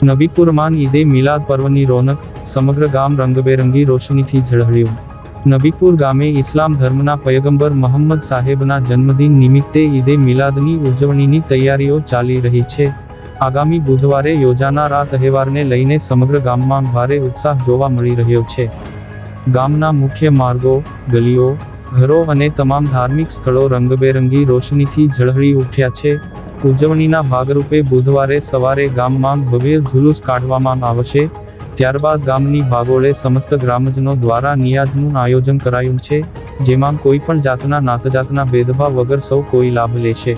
નબીપુરમાં ઈદે મિલાદ પર્વની રોનક, સમગ્ર ગામ રંગબેરંગી રોશનીથી ઝળહળ્યું. નબીપુર ગામે ઇસ્લામ ધર્મના પયગંબર મહમ્મદ સાહેબના જન્મદિન નિમિત્તે ઈદે મિલાદની ઉજવણીની તૈયારીઓ ચાલી રહી છે. આગામી બુધવારે યોજાનાર આ તહેવારને લઈને સમગ્ર ગામમાં ભારે ઉત્સાહ જોવા મળી રહ્યો છે. ગામના મુખ્ય માર્ગો, ગલીઓ, ઘરો અને તમામ ધાર્મિક સ્થળો રંગબેરંગી રોશનીથી ઝળહળી ઉઠ્યા છે. ઉજવણીના ભાગરૂપે બુધવારે સવારે ગામમાં ભવ્ય જુલુસ કાઢવામાં આવશે. ત્યારબાદ ગામની ભાગોળે સમસ્ત ગ્રામજનો દ્વારા નિયાઝનું આયોજન કરાયું છે, જેમાં કોઈ પણ જાતના નાતજાતના ભેદભાવ વગર સૌ કોઈ લાભ લેશે.